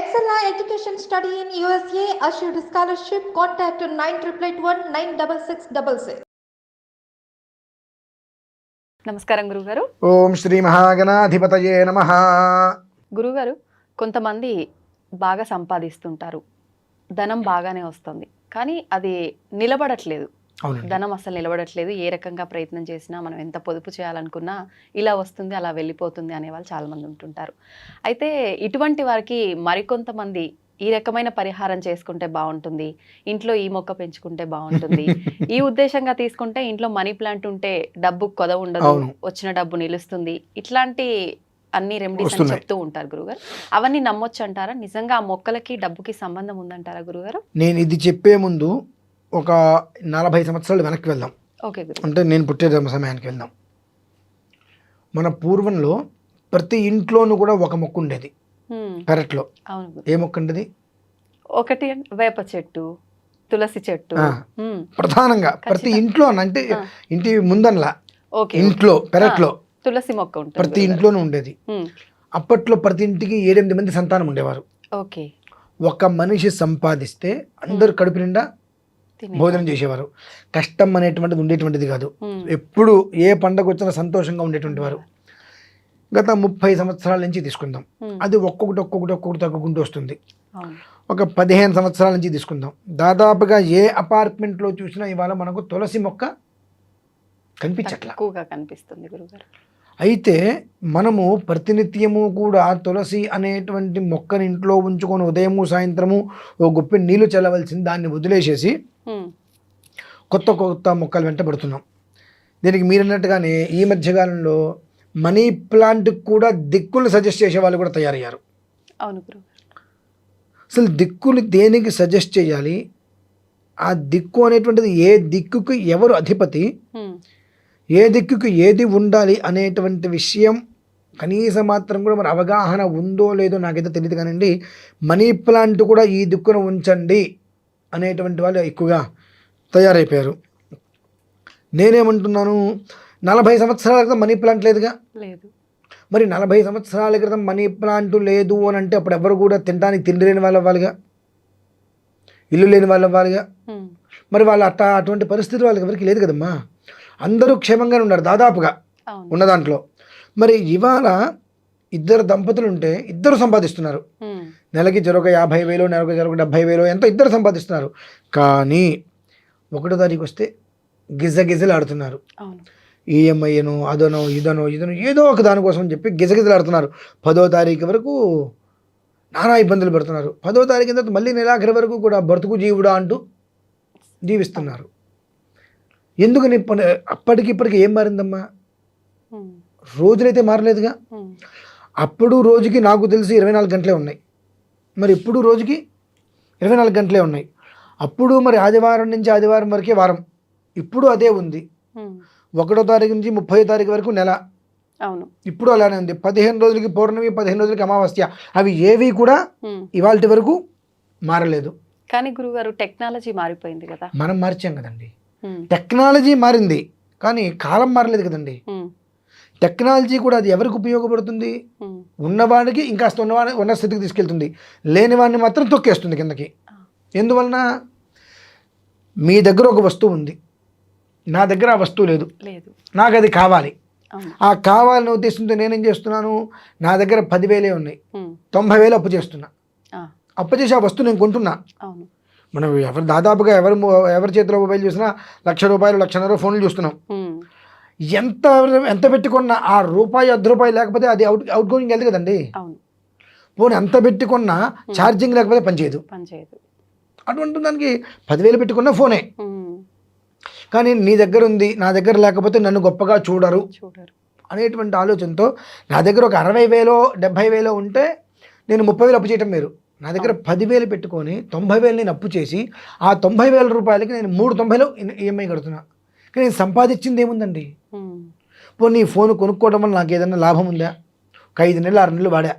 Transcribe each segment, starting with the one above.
Excella Education Study in USA assured scholarship. Contact 9881 నమస్కారం గురుగారు. ఓం శ్రీ మహాగణాధిపతయే నమః. గురుగారు, కొంతమంది బాగా సంపాదిస్తుంటారు, ధనం బాగానే వస్తుంది, కానీ అది నిలబడట్లేదు. ధనం అసలు నిలబడట్లేదు. ఏ రకంగా ప్రయత్నం చేసినా, మనం ఎంత పొదుపు చేయాలనుకున్నా ఇలా వస్తుంది, అలా వెళ్ళిపోతుంది అనే వాళ్ళు చాలామంది ఉంటుంటారు. అయితే ఇటువంటి వారికి మరికొంతమంది ఈ రకమైన పరిహారం చేసుకుంటే బాగుంటుంది, ఇంట్లో ఈ మొక్క పెంచుకుంటే బాగుంటుంది, ఈ ఉద్దేశంగా తీసుకుంటే ఇంట్లో మనీ ప్లాంట్ ఉంటే డబ్బు కొదవ ఉండదు, వచ్చిన డబ్బు నిలుస్తుంది, ఇట్లాంటి అన్ని రెమెడీస్ అని చెప్తూ ఉంటారు గురుగారు. అవన్నీ నమ్మొచ్చు అంటారా? నిజంగా ఆ మొక్కలకి డబ్బుకి సంబంధం ఉందంటారా గురుగారు? నేను ఇది చెప్పే ముందు ఒక 40 సంవత్సరాలు వెనక్కి వెళ్దాం. ఓకే గురు. అంటే నేను పుట్టే సమయానికి వెళ్దాం. మన పూర్వంలో ప్రతి ఇంట్లోనూ కూడా ఒక మొక్క ఉండేది పెరట్లో. ఏ మొక్క ఉండేది? ఒకటి వేప చెట్టు, తులసి చెట్టు. ప్రధానంగా ప్రతి ఇంట్లో అంటే ఇంటి ముందనలా ఇంట్లో పెరట్లో తులసి మొక్క ఉంటుంది, ప్రతి ఇంట్లోనూ ఉండేది. అప్పట్లో ప్రతి ఇంటికి 7-8 మంది సంతానం ఉండేవారు. ఓకే. ఒక మనిషి సంపాదిస్తే అందరు కడుపు నిండా భోజనం చేసేవారు. కష్టం అనేటువంటిది ఉండేటువంటిది కాదు. ఎప్పుడు ఏ పండగ వచ్చినా సంతోషంగా ఉండేటువంటి వారు. గత 30 సంవత్సరాల నుంచి తీసుకుందాం, అది ఒక్కొక్కటి తగ్గుకుంటూ వస్తుంది. ఒక 15 సంవత్సరాల నుంచి తీసుకుందాం, దాదాపుగా ఏ అపార్ట్మెంట్లో చూసినా ఇవాళ మనకు తులసి మొక్క కనిపిస్తుంది గురుగారు. అయితే మనము ప్రతినిత్యము కూడా తులసి అనేటువంటి మొక్కని ఇంట్లో ఉంచుకొని ఉదయము సాయంత్రము ఓ గుప్పె నీళ్లు చల్లవలసింది, దాన్ని వదిలేసేసి కొత్త మొక్కలు వెంట పడుతున్నాం. దీనికి మీరన్నట్టుగానే ఈ మధ్యకాలంలో మనీ ప్లాంట్ కూడా దిక్కులు సజెస్ట్ చేసే వాళ్ళు కూడా తయారయ్యారు. అవును గురు. అసలు దిక్కులు దేనికి సజెస్ట్ చేయాలి, ఆ దిక్కు అనేటువంటిది ఏ దిక్కుకు ఎవరు అధిపతి, ఏ దిక్కుకు ఏది ఉండాలి అనేటువంటి విషయం కనీసం మాత్రం కూడా మరి అవగాహన ఉందో లేదో నాకైతే తెలియదు. కానివ్వండి, మనీ ప్లాంట్ కూడా ఈ దిక్కును ఉంచండి అనేటువంటి వాళ్ళు ఎక్కువగా తయారైపోయారు. నేనేమంటున్నాను, 40 సంవత్సరాల క్రితం మనీ ప్లాంట్ లేదుగా. లేదు. మరి 40 సంవత్సరాల క్రితం మనీ ప్లాంట్ లేదు అని అంటే అప్పుడు ఎవరు కూడా తినడానికి తిండి లేని వాళ్ళు అవ్వాలిగా, ఇల్లు లేని వాళ్ళు అవ్వాలిగా. మరి వాళ్ళు అటువంటి పరిస్థితి వాళ్ళకి ఎవరికి లేదు కదమ్మా. అందరూ క్షేమంగానే ఉన్నారు దాదాపుగా ఉన్న దాంట్లో. మరి ఇవాళ ఇద్దరు దంపతులు ఉంటే ఇద్దరు సంపాదిస్తున్నారు. నెలకి జరొక 50,000, నెలకు జరొక 70,000 ఎంతో ఇద్దరు సంపాదిస్తున్నారు. కానీ 1వ తారీఖు వస్తే గిజగిజలు ఆడుతున్నారు. ఈఎంఐను అదనో ఇదనో ఏదో ఒక దానికోసం చెప్పి గిజగిజలు ఆడుతున్నారు. 10వ తారీఖు వరకు నానా ఇబ్బందులు పెడుతున్నారు. 10వ తారీఖు తర్వాత మళ్ళీ నెలాఖరి వరకు కూడా బ్రతుకు జీవుడా అంటూ జీవిస్తున్నారు. ఎందుకని అప్పటికిప్పటికి ఏం మారిందమ్మా? రోజులైతే మారలేదుగా. అప్పుడు రోజుకి నాకు తెలిసి 24 గంటలే ఉన్నాయి, మరి ఇప్పుడు రోజుకి 24 గంటలే ఉన్నాయి. అప్పుడు మరి ఆదివారం నుంచి ఆదివారం వరకే వారం, ఇప్పుడు అదే ఉంది. 1వ తారీఖు నుంచి 30వ తారీఖు వరకు నెల, ఇప్పుడు అలానే ఉంది. 15 రోజులకి పౌర్ణమి, 15 రోజులకి అమావాస్య, అవి ఏవి కూడా ఇవాళ వరకు మారలేదు. కానీ గురుగారు, టెక్నాలజీ మారిపోయింది కదా. మనం మార్చాం కదండి. టెక్నాలజీ మారింది కానీ కాలం మారలేదు కదండి. టెక్నాలజీ కూడా అది ఎవరికి ఉపయోగపడుతుంది? ఉన్నవాడికి ఇంకాస్త ఉన్న స్థితికి తీసుకెళ్తుంది, లేని వాడిని మాత్రం తొక్కేస్తుంది కిందకి. ఎందువలన? మీ దగ్గర ఒక వస్తువు ఉంది, నా దగ్గర ఆ వస్తువు లేదు, నాకు అది కావాలి. ఆ కావాలనే ఉద్దేశంతో నేనేం చేస్తున్నాను, నా దగ్గర 10,000 ఉన్నాయి, 90,000 అప్పు చేస్తున్నా. అప్పు చేసి ఆ వస్తువు నేను కొంటున్నా. మనం దాదాపుగా ఎవరి చేతిలో మొబైల్ చూసినా ₹1,00,000, ₹1,50,000 ఫోన్లు చూస్తున్నాం. ఎంత పెట్టుకున్నా ఆ రూపాయి, ₹10 లేకపోతే అది అవుట్ గోయింగ్ వెళ్తుంది కదండి. పోనీ ఎంత పెట్టుకున్నా ఛార్జింగ్ లేకపోతే పనిచేయదు. అటువంటి దానికి 10,000 పెట్టుకున్న ఫోనే. కానీ నీ దగ్గర ఉంది, నా దగ్గర లేకపోతే నన్ను గొప్పగా చూడరు అనేటువంటి ఆలోచనతో నా దగ్గర ఒక 60,000, 70,000 ఉంటే నేను 30,000 అప్పు చేయటం వేరు. నా దగ్గర 10,000 పెట్టుకొని 90,000 నేను అప్పు చేసి ఆ 90,000 రూపాయలకి నేను 390,000 ఈఎంఐ కడుతున్నా. కానీ నేను సంపాదించింది ఏముందండి? పోనీ ఫోన్ కొనుక్కోవడం వల్ల నాకు ఏదైనా లాభం ఉందా? ఒక 5 నెలలు 6 నెలలు వాడా,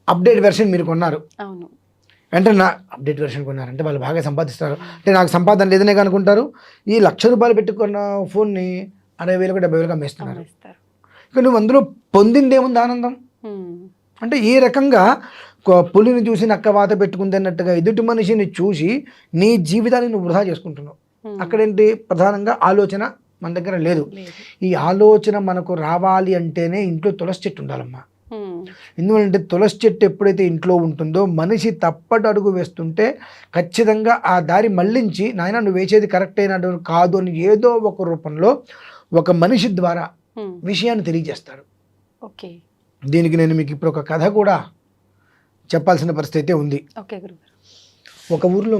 అప్డేట్ వెర్షన్ మీరు కొన్నారు, వెంటనే నా అప్డేట్ వెర్షన్ కొన్నారంటే వాళ్ళు బాగా సంపాదిస్తారు అంటే నాకు సంపాదన లేదనే కనుకుంటారు. ఈ ₹1,00,000 పెట్టుకున్న ఫోన్ని 60,000, 70,000 అమ్మేస్తున్నారు. ఇక నువ్వు అందులో పొందింది ఏముంది? ఆనందం. అంటే ఈ రకంగా పులిని చూసి నక్క వాత పెట్టుకుంది అన్నట్టుగా ఎదుటి మనిషిని చూసి నీ జీవితాన్ని నువ్వు వృధా చేసుకుంటున్నావు. అక్కడేంటి ప్రధానంగా ఆలోచన మన దగ్గర లేదు. ఈ ఆలోచన మనకు రావాలి అంటేనే ఇంట్లో తులసి చెట్టు ఉండాలమ్మా. ఎందుకంటే తులసి చెట్టు ఎప్పుడైతే ఇంట్లో ఉంటుందో మనిషి తప్పటి అడుగు వేస్తుంటే ఖచ్చితంగా ఆ దారి మళ్ళించి నాయన నువ్వు వేసేది కరెక్ట్ అయినట్టు కాదు అని ఏదో ఒక రూపంలో ఒక మనిషి ద్వారా విషయాన్ని తెలియజేస్తాడు. ఓకే, దీనికి నేను మీకు ఇప్పుడు ఒక కథ కూడా చెప్పాల్సిన పరిస్థితి అయితే ఉంది. ఒక ఊర్లో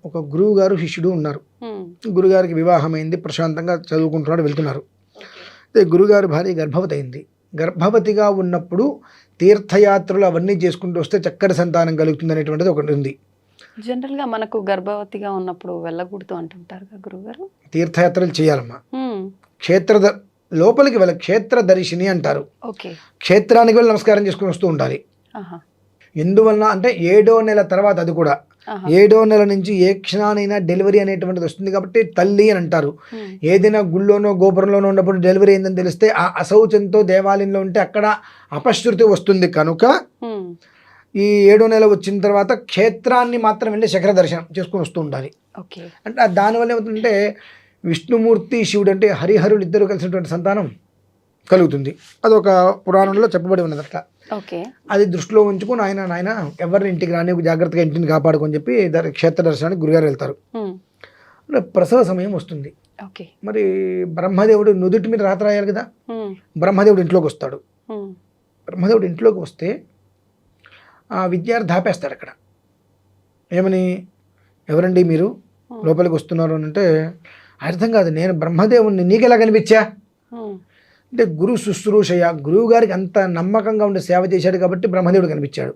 ఒక గురువు గారు శిష్యుడు ఉన్నారు. గురుగారికి వివాహమైంది, ప్రశాంతంగా చదువుకుంటున్నాడు, వెళ్తున్నారు. అయితే గురుగారు భార్య గర్భవతి అయింది. గర్భవతిగా ఉన్నప్పుడు తీర్థయాత్రలు అవన్నీ చేసుకుంటూ వస్తే చక్కటి సంతానం కలుగుతుంది అనేటువంటిది ఒకటి ఉంది. జనరల్గా మనకు గర్భవతిగా ఉన్నప్పుడు వెళ్ళకూడదు అంటుంటారు గురుగారు. తీర్థయాత్రలు చేయాలమ్మా. లోపలికి వెళ్ళ క్షేత్ర దర్శిని అంటారు. క్షేత్రానికి వెళ్ళి నమస్కారం చేసుకుని వస్తూ ఉండాలి. ఎందువలన అంటే 7వ నెల తర్వాత, అది కూడా 7వ నెల నుంచి ఏ క్షణానైనా డెలివరీ అనేటువంటిది వస్తుంది కాబట్టి తల్లి అని అంటారు. ఏదైనా గుళ్ళోనో గోపురంలోనో ఉన్నప్పుడు డెలివరీ అయిందని తెలిస్తే ఆ అశౌచంతో దేవాలయంలో ఉంటే అక్కడ అపశృతి వస్తుంది. కనుక ఈ 7వ నెల వచ్చిన తర్వాత క్షేత్రాన్ని మాత్రం వెళ్ళి శిఖర దర్శనం చేసుకుని వస్తూ ఉండాలి. అంటే దానివల్ల ఏమవుతుందంటే విష్ణుమూర్తి శివుడు అంటే హరిహరులు ఇద్దరు కలిసినటువంటి సంతానం కలుగుతుంది. అదొక పురాణంలో చెప్పబడి ఉన్నది. అట్లా అది దృష్టిలో ఉంచుకుని నాయన ఎవరిని ఇంటికి రాని, జాగ్రత్తగా ఇంటిని కాపాడుకొని చెప్పి క్షేత్ర దర్శనానికి గురుగారు వెళ్తారు. ప్రసవ సమయం వస్తుంది. మరి బ్రహ్మదేవుడు నుదుటి మీద రాత రాయాలి కదా. బ్రహ్మదేవుడు ఇంట్లోకి వస్తాడు. బ్రహ్మదేవుడు ఇంట్లోకి వస్తే ఆ విద్యార్థి ఆపేస్తాడు అక్కడ. ఏమని, ఎవరండి మీరు లోపలికి వస్తున్నారు అని అంటే అర్థం కాదు, నేను బ్రహ్మదేవుడిని, నీకెలా కనిపించా అంటే గురు శుశ్రూషయ, గురువు గారికి అంత నమ్మకంగా ఉండి సేవ చేశాడు కాబట్టి బ్రహ్మదేవుడు కనిపించాడు.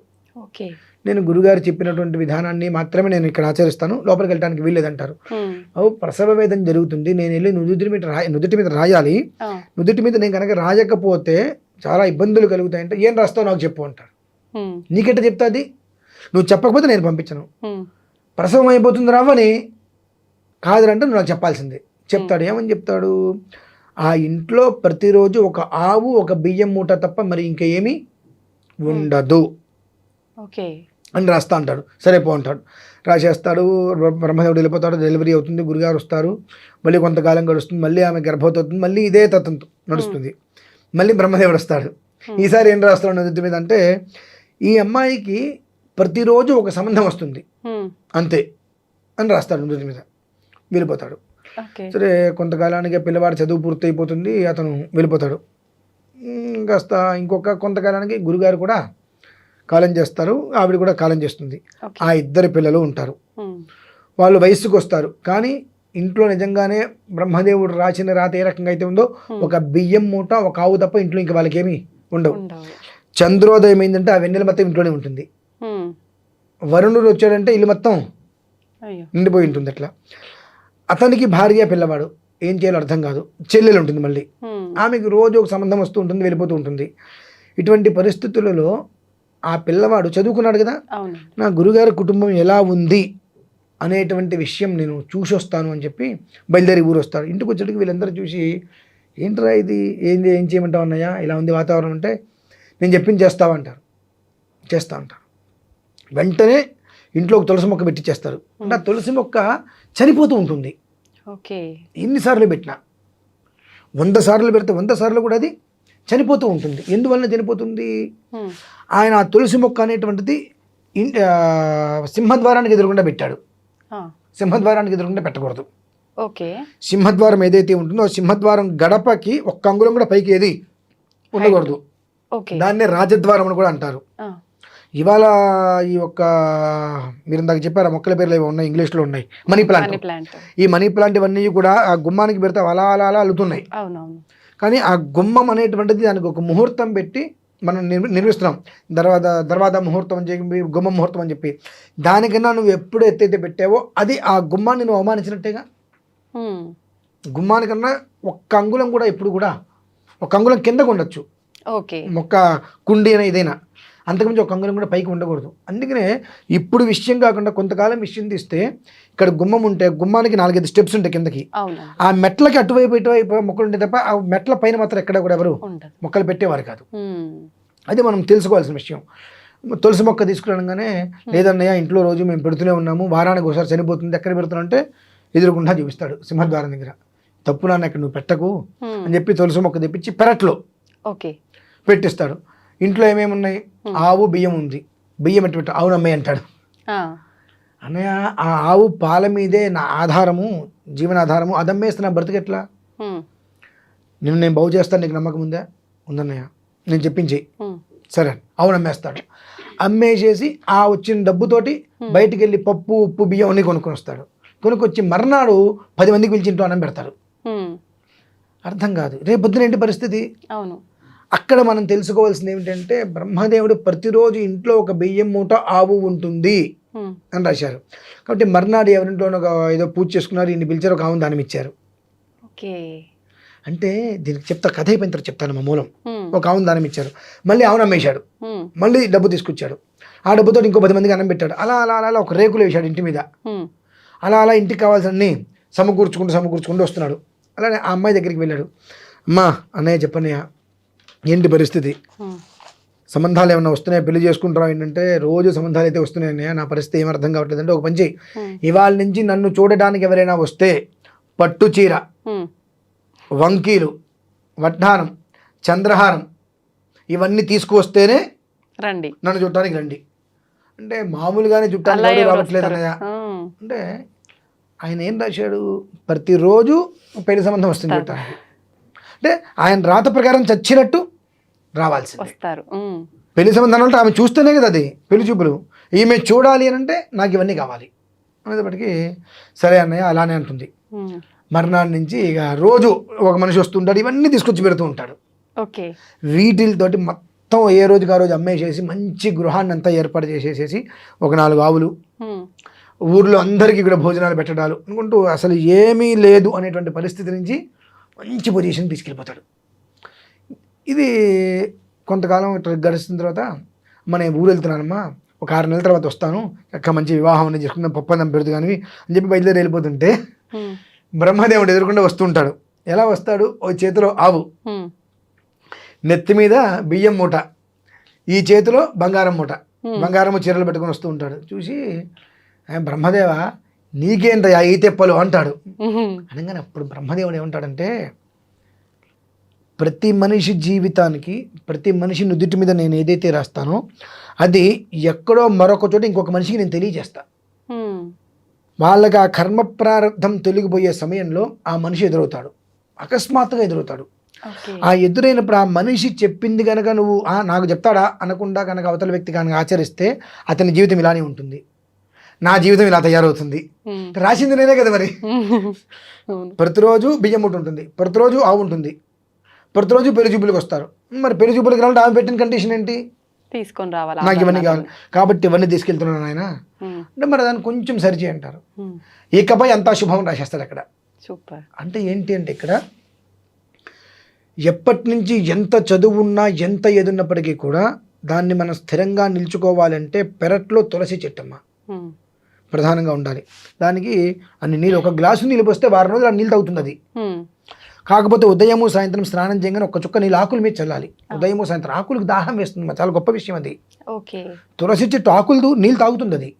నేను గురుగారు చెప్పినటువంటి విధానాన్ని మాత్రమే నేను ఇక్కడ ఆచరిస్తాను, లోపలికి వెళ్ళడానికి వీల్లేదంటారు. ప్రసవ వేదన జరుగుతుంది, నేను వెళ్ళి నుదుటి మీద రాయాలి, నుదుటి మీద నేను కనుక రాయకపోతే చాలా ఇబ్బందులు కలుగుతాయంటే ఏం రాస్తావు నాకు చెప్పు అంటారు. నీకెట్ట చెప్తా, అది నువ్వు చెప్పకపోతే నేను పంపించను, ప్రసవం అయిపోతుంది రావని కాదురంటే నువ్వు నాకు చెప్పాల్సిందే చెప్తాడు. ఏమని చెప్తాడు, ఆ ఇంట్లో ప్రతిరోజు ఒక ఆవు, ఒక బియ్యం మూట తప్ప మరి ఇంకా ఏమీ ఉండదు అని రాస్తా అంటాడు. సరే పో అంటాడు, రాసేస్తాడు. బ్రహ్మదేవుడు వెళ్ళిపోతాడు, డెలివరీ అవుతుంది, గురుగారు వస్తారు, మళ్ళీ కొంతకాలం గడుస్తుంది, మళ్ళీ ఆమె గర్భవతి అవుతుంది, మళ్ళీ ఇదే తత్వం నడుస్తుంది. మళ్ళీ బ్రహ్మదేవుడు వస్తాడు. ఈసారి ఏం రాస్తాడు నుదుటి మీద అంటే ఈ అమ్మాయికి ప్రతిరోజు ఒక సంబంధం వస్తుంది అంతే అని రాస్తాడు నుదుటి మీద. వెళ్ళిపోతాడు. సరే కొంతకాలానికి పిల్లవాడు చదువు పూర్తి అయిపోతుంది, అతను వెళ్ళిపోతాడు. కాస్త కొంతకాలానికి గురుగారు కూడా కాలం చేస్తారు, ఆవిడ కూడా కాలం చేస్తుంది. ఆ ఇద్దరు పిల్లలు ఉంటారు. వాళ్ళు వయస్సుకు వస్తారు. కానీ ఇంట్లో నిజంగానే బ్రహ్మదేవుడు రాసిన రాత ఏ రకంగా అయితే ఉందో ఒక బియ్యం మూట, ఒక ఆవు తప్ప ఇంట్లో ఇంకా వాళ్ళకి ఏమీ ఉండవు. చంద్రోదయం అయిందంటే ఆ వెన్నెల మొత్తం ఇంట్లోనే ఉంటుంది. వరుణుడు వచ్చాడంటే ఇల్లు మొత్తం నిండిపోయి ఉంటుంది. అట్లా అతనికి భార్య, పిల్లవాడు, ఏం చేయాలో అర్థం కాదు. చెల్లెలు ఉంటుంది, మళ్ళీ ఆమెకు రోజు ఒక సంబంధం వస్తూ ఉంటుంది, వెళ్ళిపోతూ ఉంటుంది. ఇటువంటి పరిస్థితులలో ఆ పిల్లవాడు చదువుకున్నాడు కదా, నా గురుగారి కుటుంబం ఎలా ఉంది అనేటువంటి విషయం నేను చూసి వస్తాను అని చెప్పి బయలుదేరి ఊరు వస్తాడు. ఇంటికి వచ్చేటికి వీళ్ళందరూ చూసి ఏంట్రా ఇది, ఏం చేయమంటావు అన్నయ్య, ఇలా ఉంది వాతావరణం అంటే నేను చెప్పింది చేస్తా అంటారు. వెంటనే ఇంట్లో ఒక తులసి మొక్క పెట్టించేస్తారు. అంటే ఆ తులసి మొక్క చనిపోతూ ఉంటుంది. ఎన్నిసార్లు పెట్టినా 100 సార్లు పెడితే 100 సార్లు కూడా అది చనిపోతూ ఉంటుంది. ఎందువలన చనిపోతుంది, ఆయన ఆ తులసి మొక్క అనేటువంటిది సింహద్వారానికి ఎదురుకుండా పెట్టాడు. సింహద్వారానికి ఎదురుకుండా పెట్టకూడదు. సింహద్వారం ఏదైతే ఉంటుందో సింహద్వారం గడపకి ఒక్క అంగుళం కూడా పైకి ఏది ఉండకూడదు. దాన్నే రాజద్వారం అని కూడా అంటారు. ఇవాళ ఈ యొక్క మీరు ఇందాక చెప్పారు మొక్కల పేర్లు ఏవో ఉన్నాయి, ఇంగ్లీష్లో ఉన్నాయి, మనీ ప్లాంట్. ఈ మనీ ప్లాంట్ ఇవన్నీ కూడా ఆ గుమ్మానికి పెడితే అలా అలా అలా అల్లుతున్నాయి. కానీ ఆ గుమ్మం అనేటువంటిది దానికి ఒక ముహూర్తం పెట్టి మనం నిర్మిస్తున్నాం. దర్వాదా ముహూర్తం అని చెప్పి, గుమ్మ ముహూర్తం అని చెప్పి, దానికన్నా నువ్వు ఎప్పుడు ఎత్తైతే పెట్టావో అది ఆ గుమ్మాన్ని నువ్వు అవమానించినట్టేగా. గుమ్మానికన్నా ఒక్క అంగుళం కూడా ఎప్పుడు కూడా ఒక అంగుళం కిందకు ఉండొచ్చు, మొక్క కుండి అయినా ఇదైనా, అంతకుమించి ఒక అంగుళం కూడా పైకి ఉండకూడదు. అందుకనే ఇప్పుడు విషయం కాకుండా కొంతకాలం విషయం తీస్తే ఇక్కడ గుమ్మం ఉంటే గుమ్మానికి 4-5 స్టెప్స్ ఉంటాయి కిందకి. ఆ మెట్లకి అటువైపు ఇటువైపు మొక్కలు ఉంటాయి తప్ప ఆ మెట్ల పైన మాత్రం ఎక్కడ కూడా ఎవరు మొక్కలు పెట్టేవారు కాదు. అది మనం తెలుసుకోవాల్సిన విషయం. తులసి మొక్క తీసుకురాగానే లేదన్నయ్య ఇంట్లో రోజు మేము పెడుతూనే ఉన్నాము, వారానికి ఒకసారి చనిపోతుంది, ఎక్కడ పెడుతున్నా అంటే ఎదురుకుండా చూపిస్తాడు సింహద్వారం దగ్గర. తప్పు నాన్న ఇక్కడ నువ్వు పెట్టకు అని చెప్పి తులసి మొక్క తెప్పించి పెరట్లో పెట్టిస్తాడు. ఇంట్లో ఏమేమి ఉన్నాయి, ఆవు బియ్యం ఉంది, బియ్యం ఎట్టు పెట్టు, అవునమ్మయ్య అంటాడు. అన్నయ్య ఆ ఆవు పాల మీదే నా ఆధారము, జీవనాధారము, అది అమ్మేస్తే నా బ్రతికెట్లా, నేను బాగు చేస్తాను, నీకు నమ్మకం ఉందా? ఉందన్నయ్య, నేను చెప్పించి సరే అవును అమ్మేస్తాడు. అమ్మేసేసి ఆ వచ్చిన డబ్బుతోటి బయటికి వెళ్ళి పప్పు ఉప్పు బియ్యం అన్నీ కొనుక్కొని వస్తాడు. కొనుక్కొచ్చి మర్నాడు 10 మందికి పిలిచి ఇంట్లో అన్నం పెడతాడు. అర్థం కాదు రేపు పొద్దున ఏంటి పరిస్థితి. అవును, అక్కడ మనం తెలుసుకోవాల్సింది ఏమిటంటే బ్రహ్మదేవుడు ప్రతిరోజు ఇంట్లో ఒక బియ్యం మూట ఆవు ఉంటుంది అని రాశారు. కాబట్టి మర్నాడు ఎవరింట్లోనో ఏదో పూజ చేసుకున్నారు, ఇన్ని పిలిచారు, ఒక ఆవును దానం ఇచ్చారు. అంటే దీనికి చెప్తా, కథ అయిపోయిన తర్వాత చెప్తాను మా మూలం. ఒక ఆవును దానం ఇచ్చారు, మళ్ళీ ఆవును అమ్మేశాడు, మళ్ళీ డబ్బు తీసుకొచ్చాడు, ఆ డబ్బుతో ఇంకో 10 మందికి అన్నం పెట్టాడు. అలా అలా అలా ఒక రేకులు వేశాడు ఇంటి మీద. అలా అలా ఇంటికి కావాల్సినన్ని సమకూర్చుకుంటూ వస్తున్నాడు. అలానే ఆ అమ్మాయి దగ్గరికి వెళ్ళాడు. అమ్మా అన్నయ్య చెప్పన్నయ్య ఏంటి పరిస్థితి, సంబంధాలు ఏమన్నా వస్తున్నాయా, పెళ్లి చేసుకుంటారా ఏంటంటే రోజు సంబంధాలు అయితే వస్తున్నాయి అన్నయ్య, నా పరిస్థితి ఏం అర్థం కావట్లేదు అంటే, ఒక పని చెయ్యి, ఇవాళ నుంచి నన్ను చూడడానికి ఎవరైనా వస్తే పట్టు చీర, వంకీలు, వడ్డానం, చంద్రహారం ఇవన్నీ తీసుకువస్తేనే రండి, నన్ను చూడటానికి రండి అంటే, మామూలుగానే చుట్టానికి రావట్లేదు అన్నయ్య అంటే, ఆయన ఏం రాశాడు, ప్రతిరోజు పెళ్లి సంబంధం వస్తుంది చూడటానికి. అంటే ఆయన రాత ప్రకారం చచ్చినట్టు రావాల్సి వస్తారు. పెళ్లి సంబంధం అంటే ఆమె చూస్తేనే కదా అది పెళ్లి చూపులు, ఈమె చూడాలి అని అంటే నాకు ఇవన్నీ కావాలి అనేటప్పటికీ సరే అన్నయ్య అలానే అంటుంది. మర్నాడు నుంచి ఇక రోజు ఒక మనిషి వస్తుంటాడు, ఇవన్నీ తీసుకొచ్చి పెడుతూ ఉంటాడు. వీటితోటి మొత్తం ఏ రోజుకి ఆ రోజు అమ్మేసేసి మంచి గృహాన్ని అంతా ఏర్పాటు చేసేసేసి ఒక 4 ఆవులు, ఊర్లో అందరికీ కూడా భోజనాలు పెట్టడాలు అనుకుంటూ అసలు ఏమీ లేదు అనేటువంటి పరిస్థితి నుంచి మంచి పొజిషన్ తీసుకెళ్ళిపోతాడు. ఇది కొంతకాలం గడిచిన తర్వాత నేను ఊరు వెళ్తున్నానమ్మా, ఒక 6 నెలల తర్వాత వస్తాను, అక్క మంచి వివాహం అనేది చేసుకుందాం, పప్పందం పెడుతు కానీ అని చెప్పి బయలుదేరి వెళ్ళిపోతుంటే బ్రహ్మదేవుడు ఎదురుకుండా వస్తుంటాడు. ఎలా వస్తాడు, ఓ చేతిలో ఆవు, నెత్తి మీద బియ్యం మూట, ఈ చేతిలో బంగారం మూట, బంగారము చీరలు పెట్టుకొని వస్తూ ఉంటాడు. చూసి బ్రహ్మదేవ నీకేంటయ్యా ఈ తెప్పలు అంటాడు. అనగానే అప్పుడు బ్రహ్మదేవుడు ఏమంటాడంటే, ప్రతి మనిషి జీవితానికి, ప్రతి మనిషి నుదుటి మీద నేను ఏదైతే రాస్తానో అది ఎక్కడో మరొక చోట ఇంకొక మనిషికి నేను తెలియజేస్తా. వాళ్ళకి ఆ కర్మ ప్రారంధం తొలగిపోయే సమయంలో ఆ మనిషి ఎదురవుతాడు, అకస్మాత్తుగా ఎదురవుతాడు. ఆ ఎదురైనప్పుడు ఆ మనిషి చెప్పింది కనుక నువ్వు నాకు చెప్తాడా అనకుండా కనుక అవతల వ్యక్తి కనుక ఆచరిస్తే అతని జీవితం ఇలానే ఉంటుంది, నా జీవితం ఇలా తయారవుతుంది. రాసింది నేనే కదా మరి. ప్రతిరోజు బియ్యం మూట ఉంటుంది, ప్రతిరోజు ఆవు ఉంటుంది, ప్రతిరోజు పెళ్లి చూపులకు వస్తారు. మరి పెళ్లి చూపులకు రావాలంటే ఆమె పెట్టిన కండిషన్ ఏంటి, తీసుకొని రావాలి, నాకు ఇవన్నీ కావాలి కాబట్టి ఇవన్నీ తీసుకెళ్తున్నాను ఆయన అంటే, మరి దాన్ని కొంచెం సరిచేయి అంటారు. ఇకపై అంతా శుభం రాసేస్తాడు అక్కడ. అంటే ఏంటి అంటే, ఇక్కడ ఎప్పటి నుంచి ఎంత చదువు ఉన్నా ఎంత ఎదున్నప్పటికీ కూడా దాన్ని మనం స్థిరంగా నిల్చుకోవాలంటే పెరట్లో తులసి చెట్టమ్మ ప్రధానంగా ఉండాలి. దానికి అన్ని నీళ్ళు, ఒక గ్లాసు నీళ్ళు పోస్తే 6 రోజులు ఆ నీళ్ళు తాగుతుంది అది. కాకపోతే ఉదయము సాయంత్రం స్నానం చేయగానే ఒక చుక్క నీళ్ళు ఆకుల మీద చల్లాలి. ఉదయము సాయంత్రం ఆకులకు దాహం వేస్తుంది, చాలా గొప్ప విషయం అది. తులసి చెట్టు ఆకులు నీళ్ళు తాగుతుంది అది.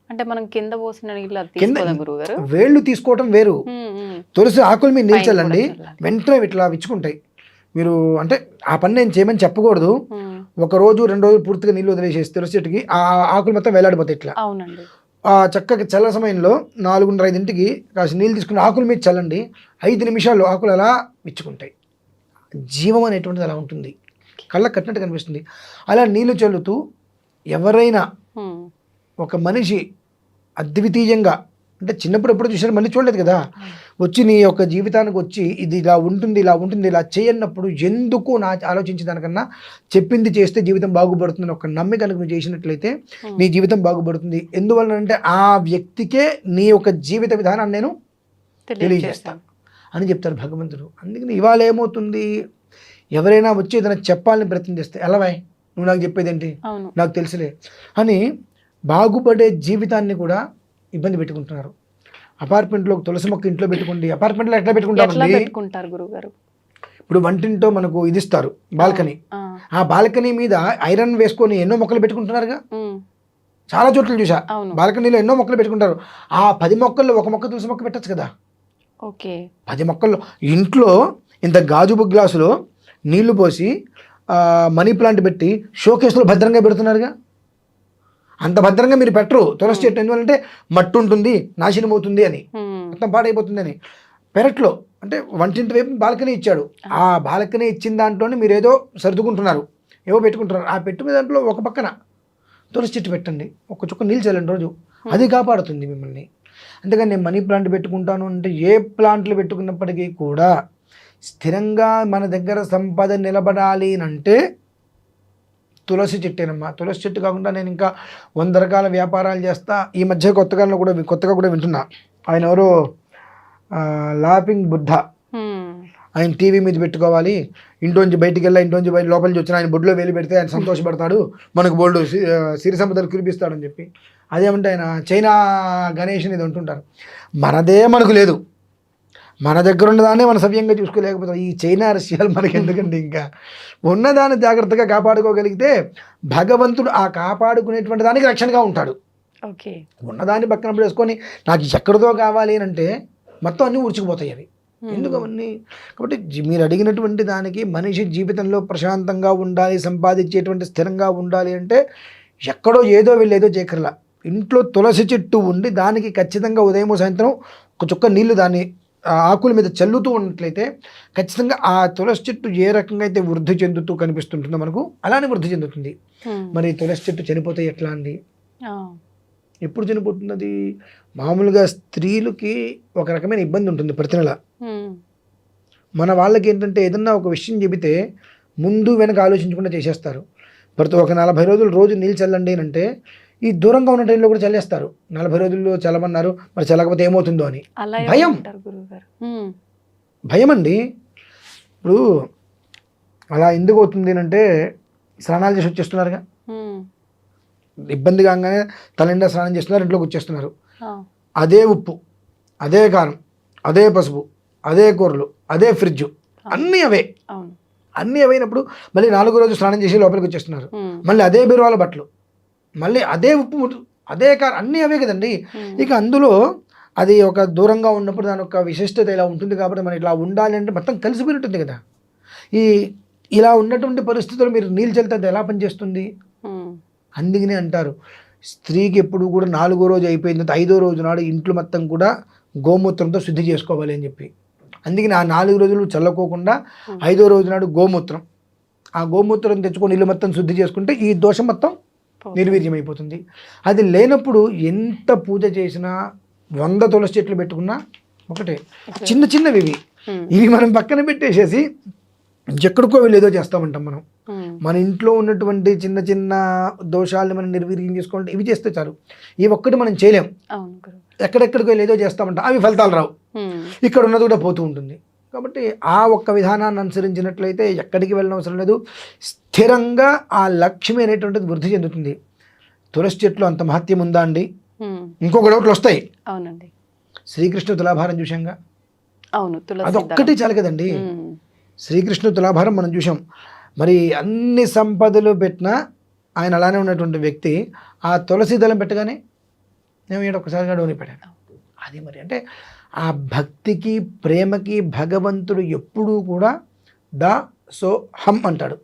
అంటే మనం కింద పోసిన వేళ్ళు తీసుకోవటం వేరు, తులసి ఆకుల మీద నీళ్ళు చల్లండి, వెంటనే ఇట్లా విచ్చుకుంటాయి. మీరు అంటే ఆ పని నేను చేయమని చెప్పకూడదు, 1 రోజు 2 రోజులు పూర్తిగా నీళ్ళు వదిలేసేసి తులసి చెట్టుకి ఆ ఆకులు మొత్తం వేలాడిపోతాయి ఇట్లా. ఆ చక్కగా చల్ల సమయంలో 4:30 కాస్త నీళ్ళు తీసుకుని ఆకుల మీద చల్లండి, 5 నిమిషాల్లో ఆకులు అలా విచ్చుకుంటాయి. జీవం అనేటువంటిది అలా ఉంటుంది, కళ్ళకు కట్టినట్టు కనిపిస్తుంది. అలా నీళ్లు చల్లుతూ ఎవరైనా ఒక మనిషి అద్వితీయంగా, అంటే చిన్నప్పుడు ఎప్పుడు చూసారు మళ్ళీ చూడలేదు కదా, వచ్చి నీ యొక్క జీవితానికి వచ్చి ఇది ఇలా ఉంటుంది ఇలా ఉంటుంది ఇలా చేయన్నప్పుడు ఎందుకు నా ఆలోచించే దానికన్నా చెప్పింది చేస్తే జీవితం బాగుపడుతుంది ఒక నమ్మి కనుక నువ్వు చేసినట్లయితే నీ జీవితం బాగుపడుతుంది. ఎందువలనంటే ఆ వ్యక్తికే నీ యొక్క జీవిత విధానాన్ని నేను తెలియజేస్తాను అని చెప్తారు భగవంతుడు. అందుకని ఇవాళ ఏమవుతుంది, ఎవరైనా వచ్చి ఏదైనా చెప్పాలని ప్రయత్నం చేస్తే ఎలావై నువ్వు నాకు చెప్పేది ఏంటి, నాకు తెలుసులే అని బాగుపడే జీవితాన్ని కూడా ఇబ్బంది పెట్టుకుంటున్నారు. అపార్ట్మెంట్లో తులసి మొక్క ఇంట్లో పెట్టుకోండి, అపార్ట్మెంట్లో ఎట్లా పెట్టుకుంటారు గురువుగారు? ఇప్పుడు వంటింటో మనకు ఇది ఇస్తారు బాల్కనీ, ఆ బాల్కనీ మీద ఐరన్ వేసుకొని ఎన్నో మొక్కలు పెట్టుకుంటున్నారుగా, ఉమ్, చాలా చోట్ల చూసా. అవును. బాల్కనీలో ఎన్నో మొక్కలు పెట్టుకుంటారు. ఆ 10 మొక్కల్లో ఒక మొక్క తులసి మొక్క పెట్టచ్చు కదా. ఓకే. 10 మొక్కల్లో ఇంట్లో ఇంత గాజు గ్లాసులో నీళ్లు పోసి మనీ ప్లాంట్ పెట్టి షోకేస్లో భద్రంగా పెడుతున్నారుగా. అంత భద్రంగా మీరు పెట్టరు తులసి చెట్టు. ఎందుకంటే మట్టి ఉంటుంది, నాశనం అవుతుంది అని, ఉమ్, మొత్తం పాడైపోతుంది అని. పెరట్లో అంటే వంటింటి వైపు బాల్కనీ ఇచ్చాడు. ఆ బాల్కనీ ఇచ్చిన దాంట్లోనే మీరు ఏదో సర్దుకుంటున్నారు, ఏవో పెట్టుకుంటున్నారు. ఆ పెట్టుకునే దాంట్లో ఒక పక్కన తులసి చెట్టు పెట్టండి, ఒక చుక్క నీళ్ళు చల్లండి రోజు, అది కాపాడుతుంది మిమ్మల్ని. అందుకని నేను మనీ ప్లాంట్ పెట్టుకుంటాను అంటే, ఏ ప్లాంట్లు పెట్టుకున్నప్పటికీ కూడా స్థిరంగా మన దగ్గర సంపద నిలబడాలి అంటే తులసి చెట్టేనమ్మా. తులసి చెట్టు కాకుండా నేను ఇంకా 100 రకాల వ్యాపారాలు చేస్తా. ఈ మధ్య కొత్తగా కూడా వింటున్నా. ఆయన ఎవరో లాఫింగ్ బుద్ధ, ఉమ్, ఆయన టీవీ మీద పెట్టుకోవాలి, ఇంట్లోంచి బయటికి వెళ్ళా, ఇంట్లోంచి బయట లోపలికి వచ్చిన ఆయన బొడ్లో వేలు పెడితే ఆయన సంతోషపడతాడు, మనకు బోల్డ్ సిరి సంపదలు కురిపిస్తాడని చెప్పి. అదేమంటే ఆయన చైనా గణేష్ అనేది ఉంటుంటారు. మనదే మనకు లేదు, మన దగ్గర ఉన్నదాన్ని మనం సవ్యంగా చూసుకోలేకపోతాం. ఈ చైనా రష్యాలు మనకి ఎందుకంటే, ఇంకా ఉన్నదాన్ని జాగ్రత్తగా కాపాడుకోగలిగితే భగవంతుడు ఆ కాపాడుకునేటువంటి దానికి రక్షణగా ఉంటాడు. ఓకే. ఉన్నదాన్ని పక్కన వేసుకొని నాకు ఎక్కడితో కావాలి అని అంటే మొత్తం అన్నీ ఊడ్చుకుపోతాయి అవి. ఎందుకు అవన్నీ? కాబట్టి మీరు అడిగినటువంటి దానికి మనిషి జీవితంలో ప్రశాంతంగా ఉండాలి, సంపాదించేటువంటి స్థిరంగా ఉండాలి అంటే ఎక్కడో ఏదో వెళ్ళేదో చేకరలా ఇంట్లో తులసి చెట్టు ఉండి దానికి ఖచ్చితంగా ఉదయం సాయంత్రం ఒక చుక్క నీళ్లు దాన్ని ఆకుల మీద చల్లుతూ ఉన్నట్లయితే ఖచ్చితంగా ఆ తులసి చెట్టు ఏ రకంగా అయితే వృద్ధి చెందుతూ కనిపిస్తుంటుందో మనకు అలానే వృద్ధి చెందుతుంది. మరి తులసి చెట్టు చనిపోతే ఎట్లా అండి? ఎప్పుడు చనిపోతున్నది? మామూలుగా స్త్రీలకి ఒక రకమైన ఇబ్బంది ఉంటుంది ప్రతి నెల. మన వాళ్ళకి ఏంటంటే ఏదన్నా ఒక విషయం చెబితే ముందు వెనక ఆలోచించకుండా చేసేస్తారు. ఒక 40 రోజులు రోజు నీళ్ళు చల్లండి అంటే ఈ దూరంగా ఉన్న టైంలో కూడా చల్లేస్తారు. 40 రోజుల్లో చల్లమన్నారు, మరి చల్లకపోతే ఏమవుతుందో అని భయం. భయం అండి. ఇప్పుడు అలా ఎందుకు అవుతుంది అంటే స్నానాలు చేసి వచ్చేస్తున్నారుగా, ఇబ్బంది కాగానే తలనిండా స్నానం చేస్తున్నారు, ఇంట్లోకి వచ్చేస్తున్నారు. అదే ఉప్పు, అదే కారం, అదే పసుపు, అదే కూరలు, అదే ఫ్రిడ్జ్, అన్నీ అవే. అన్నీ అవైనప్పుడు మళ్ళీ 4వ రోజు స్నానం చేసి లోపలికి వచ్చేస్తున్నారు. మళ్ళీ అదే బీరువాల బట్టలు, మళ్ళీ అదే ఉప్పు, అదే కారం, అన్నీ అవే కదండి. ఇక అందులో అది ఒక దూరంగా ఉన్నప్పుడు దాని ఒక విశిష్టత ఇలా ఉంటుంది. కాబట్టి మనం ఇట్లా ఉండాలి అంటే మొత్తం కలిసిపోయినట్టుంది కదా. ఇలా ఉన్నటువంటి పరిస్థితుల్లో మీరు నీళ్ళు చల్లితే అది ఎలా పనిచేస్తుంది? అందుకనే అంటారు స్త్రీకి ఎప్పుడు కూడా 4వ రోజు అయిపోయిన తర్వాత 5వ రోజు నాడు ఇంట్లో మొత్తం కూడా గోమూత్రంతో శుద్ధి చేసుకోవాలి అని చెప్పి. అందుకని ఆ 4 రోజులు చల్లకోకుండా 5వ రోజు నాడు గోమూత్రం, ఆ గోమూత్రం తెచ్చుకొని ఇల్లు మొత్తం శుద్ధి చేసుకుంటే ఈ దోషం మొత్తం నిర్వీర్యం అయిపోతుంది. అది లేనప్పుడు ఎంత పూజ చేసినా 100 తులసి చెట్లు పెట్టుకున్నా ఒకటే. చిన్న చిన్నవి ఇవి మనం పక్కన పెట్టేసేసి ఎక్కడికో వెళ్ళేదో చేస్తామంటాం మనం. మన ఇంట్లో ఉన్నటువంటి చిన్న చిన్న దోషాలను మనం నిర్వీర్యం చేసుకోవాలంటే ఇవి చేస్తే చాలు. ఇవి ఒక్కటి మనం చేయలేం. ఎక్కడెక్కడికో వెళ్ళేదో చేస్తామంటాం, అవి ఫలితాలు రావు. ఇక్కడ ఉన్నది కూడా పోతూ ఉంటుంది. కాబట్టి ఆ ఒక్క విధానాన్ని అనుసరించినట్లయితే ఎక్కడికి వెళ్ళిన అవసరం లేదు, స్థిరంగా ఆ లక్ష్మి అనేటువంటిది వృద్ధి చెందుతుంది. తులసి చెట్లు అంత మహత్యం ఉందా అండి? ఇంకొక డౌట్లు వస్తాయి. అవునండి. శ్రీకృష్ణ తులాభారం చూశాంగా, అవును, అదొక్కటి చాలు కదండి. శ్రీకృష్ణ తులాభారం మనం చూసాం. మరి అన్ని సంపదలు పెట్టినా ఆయన అలానే ఉన్నటువంటి వ్యక్తి ఆ తులసి దళం పెట్టగానే నేను ఒక్కసారిగా డోని పెట్టాను. అది మరి అంటే ఆ భక్తికి ప్రేమకి భగవంతుడు ఎప్పుడూ కూడా సో హం అంటాడు.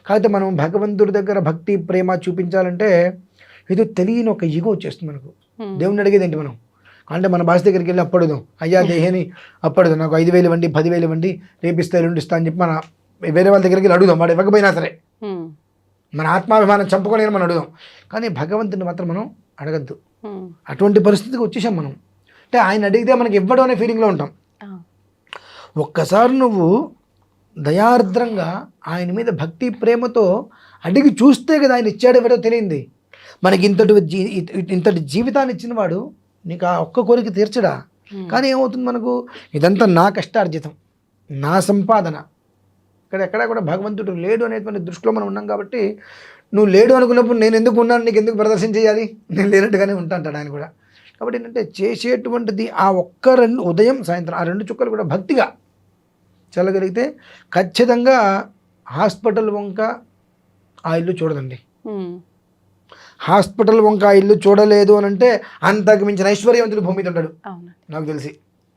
కాకపోతే మనం భగవంతుడి దగ్గర భక్తి ప్రేమ చూపించాలంటే ఏదో తెలియని ఒక ఈగో వచ్చేస్తుంది మనకు. దేవుణ్ణి అడిగేది ఏంటి మనం అంటే మన భాష దగ్గరికి వెళ్ళి అప్పడుదాం, అయ్యా దేహని అప్పడుదాం, నాకు 5,000 ఇవ్వండి, 10,000 ఇవ్వండి, రేపిస్తా ఎల్లుండి ఇస్తా అని చెప్పి మన వేరే వాళ్ళ దగ్గరికి వెళ్ళి అడుగుదాం. వాడు ఇవ్వకపోయినా సరే మన ఆత్మాభిమానం చంపుకొని మనం అడుగుదాం. కానీ భగవంతుని మాత్రం మనం అడగద్దు. అటువంటి పరిస్థితికి వచ్చేసాం మనం. అంటే ఆయన అడిగితే మనకి ఇవ్వడం అనే ఫీలింగ్లో ఉంటాం. ఒక్కసారి నువ్వు దయార్ద్రంగా ఆయన మీద భక్తి ప్రేమతో అడిగి చూస్తే కదా ఆయన ఇచ్చాడు ఎవడో తెలియంది. మనకి ఇంతటి జీవితాన్ని ఇచ్చిన వాడు నీకు ఆ ఒక్క కోరిక తీర్చడా? కానీ ఏమవుతుంది మనకు, ఇదంతా నా కష్టార్జితం, నా సంపాదన, ఎక్కడా కూడా భగవంతుడు లేడు అనేటువంటి దృష్టిలో మనం ఉన్నాం. కాబట్టి నువ్వు లేడు అనుకున్నప్పుడు నేను ఎందుకు ఉన్నాను, నీకు ఎందుకు ప్రదర్శన చేయాలి, నేను లేనట్టుగానే ఉంటా అంటాడు ఆయన కూడా. కాబట్టి ఏంటంటే చేసేటువంటిది ఆ ఒక్క 2 ఉదయం సాయంత్రం ఆ 2 చుక్కలు కూడా భక్తిగా చల్లగలిగితే ఖచ్చితంగా హాస్పిటల్ వంక ఆ ఇల్లు చూడదండి. ఉమ్. హాస్పిటల్ వంక ఆ ఇల్లు చూడలేదు అని అంటే అంతకు మించిన ఐశ్వర్యవంతుడు భూమి మీద ఉంటాడు అవును, నాకు తెలిసి.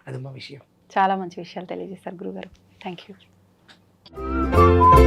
అది మా విషయం. చాలా మంచి విషయాలు తెలియజేశారు గురుగారు. Thank you.